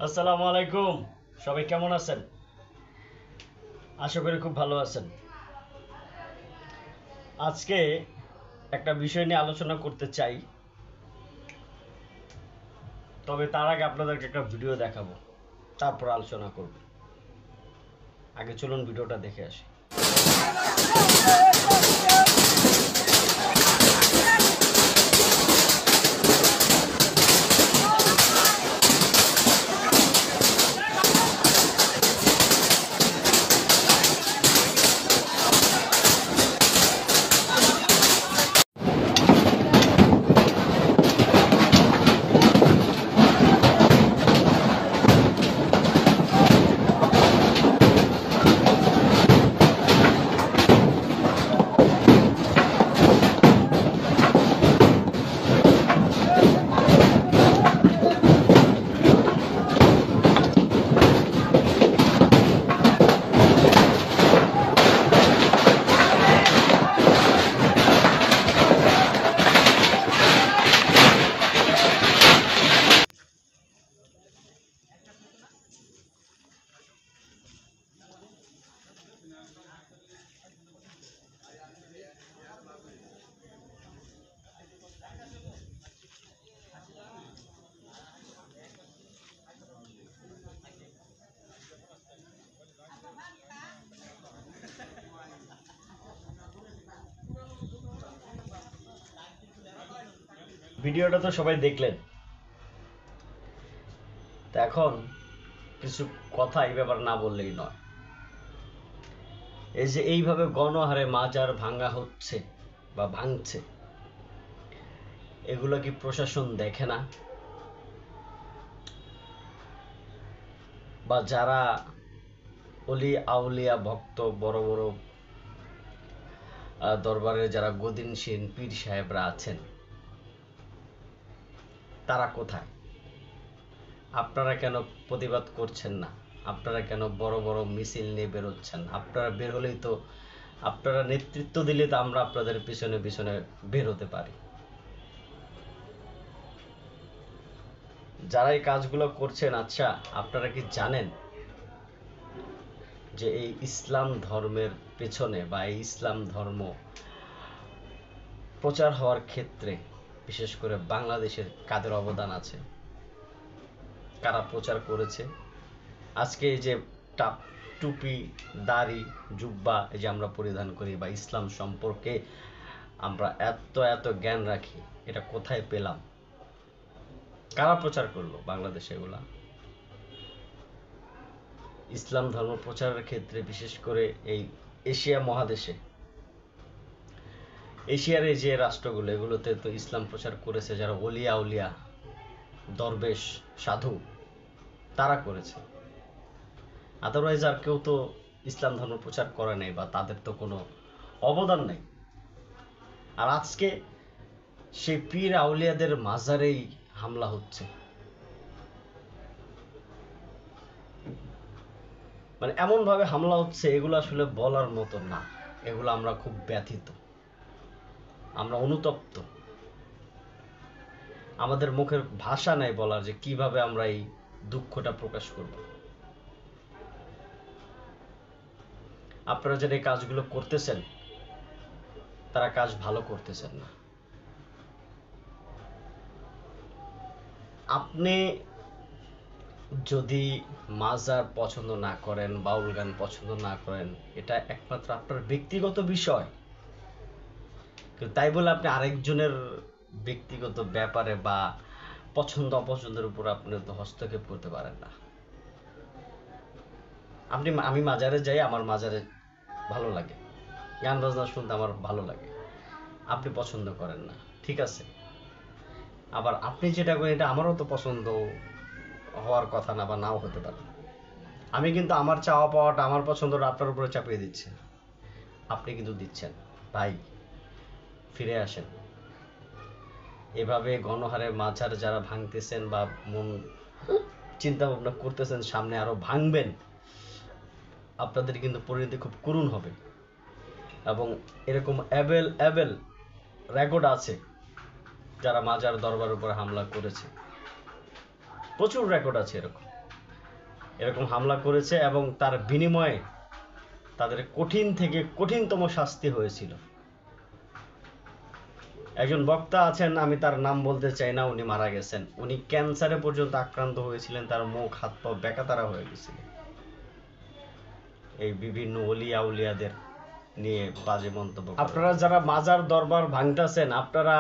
আসসালামু আলাইকুম। সবাই কেমন আছেন? আশা করি খুব ভালো আছেন। আজকে একটা বিষয় নিয়ে আলোচনা করতে চাই, তবে তার আগে আপনাদেরকে একটা ভিডিও দেখাবো, তারপর আলোচনা করব। আগে চলুন ভিডিওটা দেখে আসি। ভিডিওটা তো সবাই দেখলেন, তা এখন কিছু কথা এই ব্যাপার না বললেই নয়। এই যে এইভাবে গণহারে মাজার ভাঙা হচ্ছে বা ভাঙছে, এগুলো কি প্রশাসন দেখে না? বা যারা অলি আউলিয়া ভক্ত, বড় বড় দরবারে যারা গদিনশীন পীর সাহেবরা আছেন, তারা কোথায়? আপনারা কেন প্রতিবাদ করছেন না? আপনারা কেন বড় বড় মিছিল নিয়ে বেরোচ্ছেন? আপনারা বের হলেই তো, আপনারা নেতৃত্ব দিলে তো আমরা আপনাদের পিছনে পিছনে বের হতে পারি। যারা এই কাজগুলো করছেন, আচ্ছা আপনারা কি জানেন যে এই ইসলাম ধর্মের পেছনে বা এই ইসলাম ধর্ম প্রচার হওয়ার ক্ষেত্রে বিশেষ করে বাংলাদেশের কাদের অবদান আছে? কারা প্রচার করেছে? আজকে এই যে টুপি, দাড়ি, জুব্বা এই যে আমরা পরিধান করি বা ইসলাম সম্পর্কে আমরা এত এত জ্ঞান রাখি, এটা কোথায় পেলাম? কারা প্রচার করলো বাংলাদেশে এগুলা? ইসলাম ধর্ম প্রচারের ক্ষেত্রে বিশেষ করে এই এশিয়া মহাদেশে, এশিয়ার এই যে রাষ্ট্রগুলো, এগুলোতে তো ইসলাম প্রচার করেছে যারা ওলিয়া উলিয়া, দরবেশ, সাধু, তারা করেছে। আদারওয়াইজ আর কেউ তো ইসলাম ধর্ম প্রচার করে নাই বা তাদের তো কোনো অবদান নেই। আর আজকে সেই পীর আউলিয়াদের মাজারেই হামলা হচ্ছে, মানে এমন ভাবে হামলা হচ্ছে, এগুলো আসলে বলার মতো না। এগুলো আমরা খুব ব্যথিত, আমরা অনুতপ্ত। আমাদের মুখের ভাষা নাই বলার যে কিভাবে আমরা এই দুঃখটা প্রকাশ করব। আপনারা যারা এই কাজগুলো করতেছেন, তারা কাজ ভালো করতেছেন না। আপনি যদি মাজার পছন্দ না করেন, বাউল গান পছন্দ না করেন, এটা একমাত্র আপনার ব্যক্তিগত বিষয়। কিন্তু তাই বলে আপনি আরেকজনের ব্যক্তিগত ব্যাপারে বা পছন্দ অপছন্দের উপর আপনি তো হস্তক্ষেপ করতে পারেন না। আমি মাজারে যাই, আমার মাজারে ভালো লাগে, গান বাজনা শুনতে আমার ভালো লাগে, আপনি পছন্দ করেন না, ঠিক আছে। আবার আপনি যেটা করেন এটা আমারও তো পছন্দ হওয়ার কথা না, বা নাও হতে পারে। আমি কিন্তু আমার চাওয়া পাওয়াটা, আমার পছন্দটা আপনার উপরে চাপিয়ে দিচ্ছি, আপনি কিন্তু দিচ্ছেন। ভাই, ফিরে আসেন। এভাবে গণহারে মাজার যারা ভাঙতেছেন বা মন চিন্তা ভাবনা করতেছেন সামনে আরো ভাঙবেন, আপনাদের কিন্তু পরিণতি খুব করুণ হবে। এবং এরকম অ্যাবেল রেকর্ড আছে যারা মাজার দরবার উপরে হামলা করেছে, প্রচুর রেকর্ড আছে এরকম। এরকম হামলা করেছে এবং তার বিনিময়ে তাদের কঠিন থেকে কঠিনতম শাস্তি হয়েছিল। একজন বক্তা আছেন, আমি তার নাম বলতে চাই না, উনি মারা গেছেন। উনি ক্যান্সারে পর্যন্ত আক্রান্ত হয়েছিলেন, তার মুখ হাত পা বেকাতারা হয়ে গেছিল এই বিভিন্ন ওলিয়া উলিয়াদের নিয়ে বাজে মন্তব্য। আপনারা যারা মাজার দরবার ভাঙতেছেন, আপনারা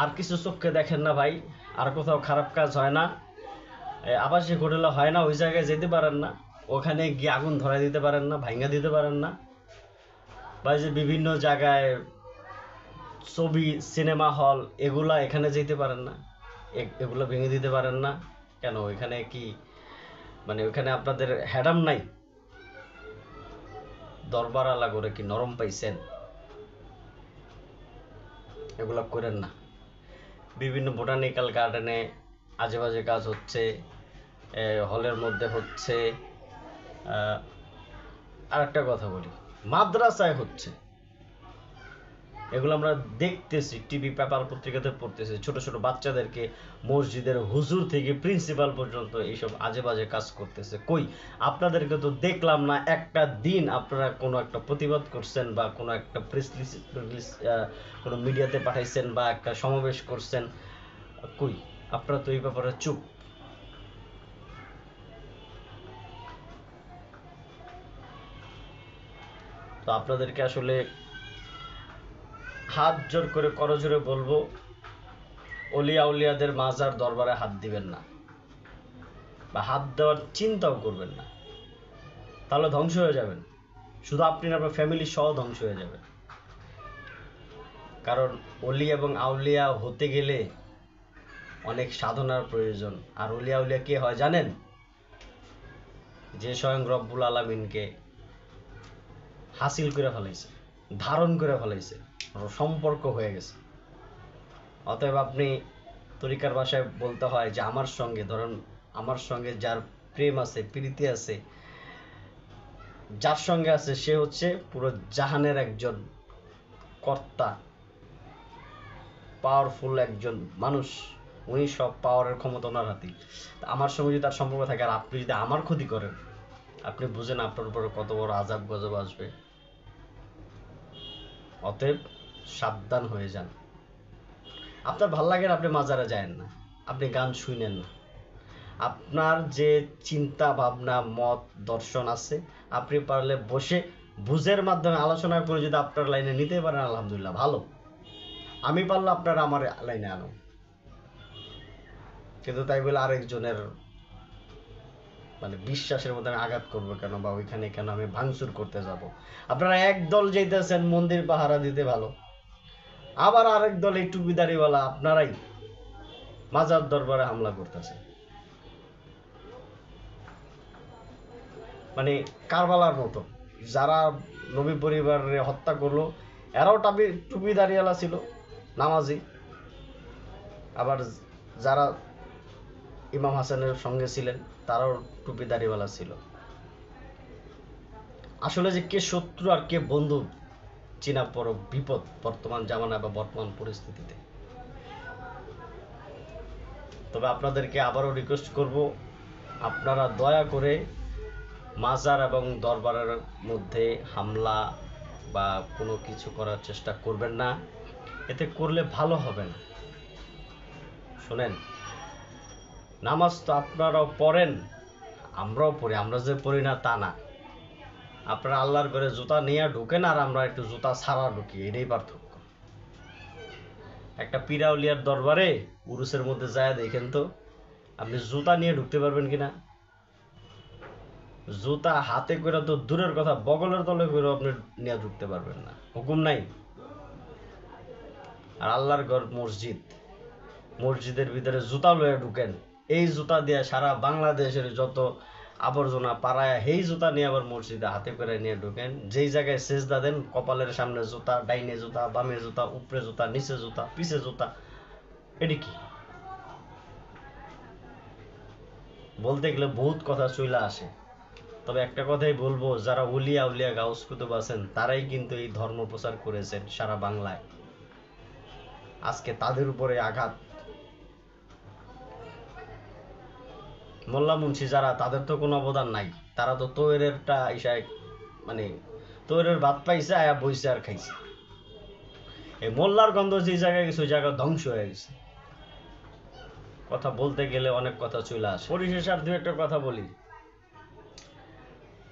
আর কিছু চোখে দেখেন না ভাই, আর কোথাও খারাপ কাজ হয় না, আবাসিক হোটেলে হয় না, ওই জায়গায় যেতে পারেন না, ওখানে গিয়ে আগুন ধরাই দিতে পারেন না, ভাঙা দিতে পারেন না, বা যে বিভিন্ন জায়গায় ছবি সিনেমা হল এগুলা এখানে যেতে পারেন না, এগুলো ভেঙে দিতে পারেন না কেন? ওইখানে কি মানে ওইখানে আপনাদের হ্যাডাম নাই? দরবার আলা করে কি নরম পাইছেন? এগুলা করেন না। বিভিন্ন বোটানিক্যাল গার্ডেনে আজে বাজে কাজ হচ্ছে, হলের মধ্যে হচ্ছে। আর একটা কথা বলি, মাদ্রাসায় হচ্ছে, এগুলো আমরা দেখতেছি, টিভি পেপার পত্রিকাতে পড়তেছি, ছোট ছোট বাচ্চাদেরকে মসজিদের হুজুর থেকে প্রিন্সিপাল পর্যন্ত এইসব আজে বাজে কাজ করতেছে। কই আপনাদেরকে তো দেখলাম না একটা দিন আপনারা কোনো একটা প্রতিবাদ করছেন বা কোনো একটা প্রেস রিলিজ কোনো মিডিয়াতে পাঠাইছেন বা একটা সমাবেশ করছেন, কই আপনারা তো এই ব্যাপারে চুপ। তো আপনাদেরকে আসলে হাত জোর করে করজোরে বলবো, অলিয়া উলিয়াদের মাজার দরবারে হাত দিবেন না বা হাত দেওয়ার চিন্তাও করবেন না, তাহলে ধ্বংস হয়ে যাবেন। শুধু আপনি না, আপনার ফ্যামিলি সহ ধ্বংস হয়ে যাবে। কারণ অলি এবং আউলিয়া হতে গেলে অনেক সাধনার প্রয়োজন। আর অলিয়া উলিয়া কে হয় জানেন? যে স্বয়ং রব্বুল আলামিনকে হাসিল করে ফেলাইছে, ধারণ করে ফেলাইছে, সম্পর্ক হয়ে গেছে। অতএব আপনি তরিকার ভাষায় বলতে হয় যে আমার সঙ্গে, ধরেন আমার সঙ্গে যার প্রেম আছে, প্রীতি আছে, যার সঙ্গে আছে, সে হচ্ছে পুরো জাহানের একজন কর্তা, পাওয়ারফুল একজন মানুষ, উনি সব পাওয়ারের ক্ষমতা ওনার হাতেই। আমার সঙ্গে যদি তার সম্পর্ক থাকে, আর আপনি যদি আমার ক্ষতি করেন, আপনি বুঝেন আপনার উপরে কত বড় আযাব গজব আসবে। অতএব সাবধান হয়ে যান। আপনার ভাল লাগে না, আপনি মাজারে যায়েন না, আপনি গান শুনেন না, আপনার যে চিন্তা ভাবনা মত দর্শন আছে, আপনি পারলে বসে বুঝের মাধ্যমে আলোচনা করে যদি আপনার লাইনে নিতে পারেন, আলহামদুলিল্লাহ, ভালো। আমি পারলে আপনারা আমার লাইনে আনো, কিন্তু তাই বলে আরেকজনের মানে বিশ্বাসের মধ্যে আমি আঘাত করবো কেন, বা ওইখানে কেন আমি ভাঙচুর করতে যাব? আপনারা একদল যেতেছেন মন্দির পাহারা দিতে, ভালো, আবার আরেক দল এই টুপিদারিওয়ালা আপনারাই মাজার দরবারে হামলা করতেছে। মানে কারবালার মতো, যারা নবী পরিবারে হত্যা করলো এরাও টুপিদারিওয়ালা ছিল, নামাজি। আবার যারা ইমাম হাসানের সঙ্গে ছিলেন তারাও টুপিদারিওয়ালা ছিল। আসলে যে কে শত্রু আর কে বন্ধু চিনা বড় বিপদ বর্তমান জামানা বা বর্তমান পরিস্থিতিতে। তবে আপনাদেরকে আবারও রিকোয়েস্ট করব, আপনারা দয়া করে মাজার এবং দরবারের মধ্যে হামলা বা কোনো কিছু করার চেষ্টা করবেন না, এতে করলে ভালো হবে না। শোনেন, নামাজ তো আপনারাও পড়েন, আমরাও পড়ি, আমরা যে পড়ি না তা না। আপনারা আল্লাহর ঘরে জুতা নিয়ে ঢুকেন, আর আমরা একটু জুতা ছাড়া ঢুকি, এটাই পার্থক্য। একটা পীরাউলিয়ার দরবারে উরুসের মধ্যে যায় দেখেন তো, আপনি জুতা নিয়ে ঢুকতে পারবেন কিনা? জুতা হাতে করে তো দূরের কথা, বগলের তলে করে আপনি নিয়ে ঢুকতে পারবেন না, হুকুম নাই। আর আল্লাহর ঘর মসজিদ, মসজিদের ভিতরে জুতা লয়ে ঢুকেন, এই জুতা দিয়ে সারা বাংলাদেশের যত আবর্জনা পাড়ায়, এই জুতা নিয়ে আবার মসজিদে হাতে করে নিয়ে ঢুকেন। যেই জায়গায় সেজদা দেন, কপালের সামনে জুতা, ডাইনে জুতা, বামে জুতা, উপরে জুতা, নিচে জুতা, পিছে জুতা। এটি কি? বলতে গেলে বহুত কথা চলে আসে। তবে একটা কথাই বলবো, যারা উলিয়া উলিয়া গাউস কুতুব আছেন, তারাই কিন্তু এই ধর্ম প্রচার করেছেন সারা বাংলায়। আজকে তাদের উপরে আঘাত, মোল্লা মুন্সি যারা, তাদের তো কোনো অবদান নাই। তারা তো তৈরেরটা ইসায় মানে তৈরের ভাত পাইছে, আয়া বইছে আর খাইছে। এই মোল্লার গন্ধ যে জায়গায় গেছে ওই জায়গা ধ্বংস হয়ে গেছে। কথা বলতে গেলে অনেক কথা চলে আসে। পরিশেষে আর দু একটা কথা বলি।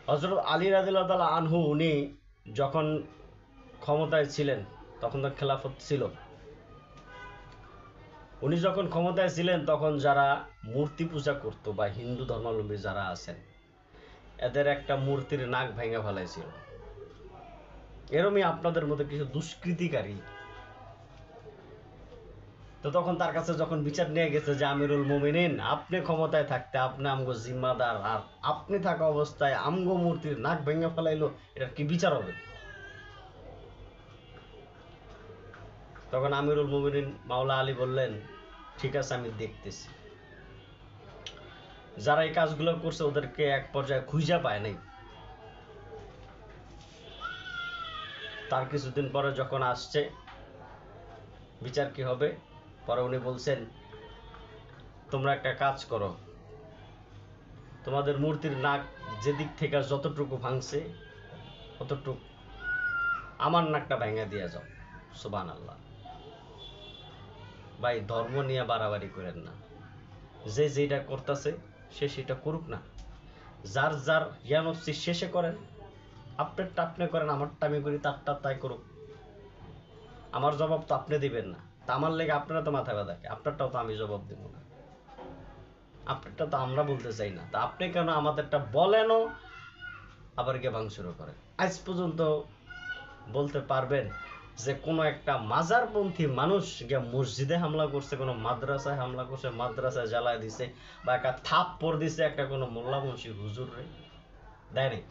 হযরত আলী রাদিয়াল্লাহু তাআলা আনহু, উনি যখন ক্ষমতায় ছিলেন তখন তো খেলাফত ছিল। উনি যখন ক্ষমতায় ছিলেন তখন যারা মূর্তি পূজা করত বা হিন্দু ধর্মাবলম্বী যারা আছেন, এদের একটা মূর্তির নাক ভেঙে ফেলাইছিল। এরমই আপনাদের মধ্যে কিছু দুষ্কৃতিকারী, তো তখন তার কাছে যখন বিচার নিয়ে গেছে যে আমিরুল মুমিনিন, আপনি ক্ষমতায় থাকতে আপনি আমগো জিম্মাদার, আর আপনি থাকা অবস্থায় আমগো মূর্তির নাক ভেঙে ফেলাইলো, এটার কি বিচার হবে? তখন আমিরুল মুমিনিন মাওলা আলী বললেন, ঠিক আছে, আমি দেখতেছি। যারা এই কাজগুলো করছে ওদেরকে এক পর্যায়ে খুঁজা পায় নাই। তার কিছুদিন পরে যখন আসছে বিচার কি হবে, পরে উনি বলছেন, তোমরা একটা কাজ করো, তোমাদের মূর্তির নাক যেদিক থেকে যতটুকু ভাঙছে ততটুকু আমার নাকটা ভেঙে দিয়ে যাও। সুবহানাল্লাহ। ভাই, ধর্ম নিয়ে বাড়াবাড়ি করেন না। যে যেটা করতেছে সে সেটা করুক না। যার যার জ্ঞান হচ্ছে শেষে করেন। আপনারটা আপনি করেন, আমারটা আমি করি, তারটা তাই করুক। আমার জবাব তো আপনি দিবেন না, তা আমার লেগে আপনারা তো মাথা ব্যথা, আপনারটাও তো আমি জবাব দেবো না, আপনারটা তো আমরা বলতে চাই না, তা আপনি কেন আমাদেরটা বলেনও আবার গিয়ে ভাঙচুরও করেন? আজ পর্যন্ত বলতে পারবেন যে কোনো একটা মাজারপন্থী মানুষ গিয়ে মসজিদে হামলা করছে, কোনো মাদ্রাসায় হামলা করছে, মাদ্রাসায় জ্বালায় দিছে, বা একটা থাপ্পড় দিছে একটা কোনো মোল্লা মুন্সি হুজুর রে? দেয়নি।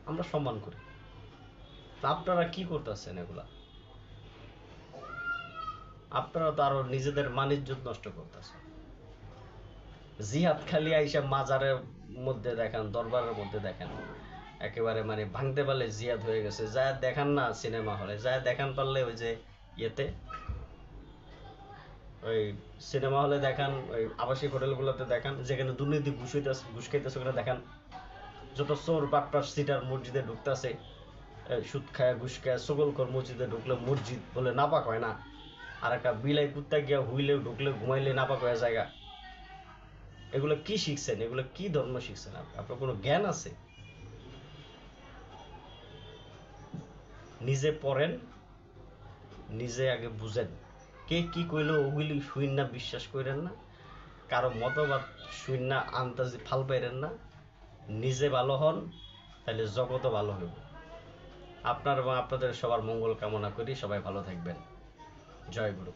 আমরা সম্মান করি। তা আপনারা কি করতেছেন এগুলা? আপনারা তো আরো নিজেদের মানিজ্যত নষ্ট করতেছেন। জিহাদ খালি আইসা মাজারের মধ্যে দেখান, দরবারের মধ্যে দেখান, একেবারে মানে ভাঙতে পারলে জিহাদ হয়ে গেছে। যা দেখান না সিনেমা হলে, যা দেখান পারলে ওই যে ইয়েতে, ওই সিনেমা হলে দেখান, ওই আবাসিক হোটেলগুলোতে দেখান, যেখানে দুর্নীতি ঘুষ হইতেছে, ঘুষ খাইতেছে, ওখানে দেখান। যত চোর বাটপার সিটার মসজিদে ঢুকতেছে, সুদ খায় ঘুষ খায় সকলকর মসজিদে ঢুকলে মসজিদ বলে নাপাক হয় না, আর একটা বিলাই কুত্তা গিয়া হুইলে ঢুকলে ঘুমাইলে নাপাক হয়ে জায়গা। এগুলো কি শিখছেন? এগুলো কি ধর্ম শিখছেন? আপনার কোনো জ্ঞান আছে? নিজে পড়েন, নিজে আগে বুঝেন। কে কি কইলো ওগুলি শুইনা বিশ্বাস করেন না, কারো মতবাদ শুইনা আন্দাজি ফাল পাইরেন না। নিজে ভালো হন, তাহলে জগতও ভালো হইব। আপনার এবং আপনাদের সবার মঙ্গল কামনা করি। সবাই ভালো থাকবেন। জয় গুরু।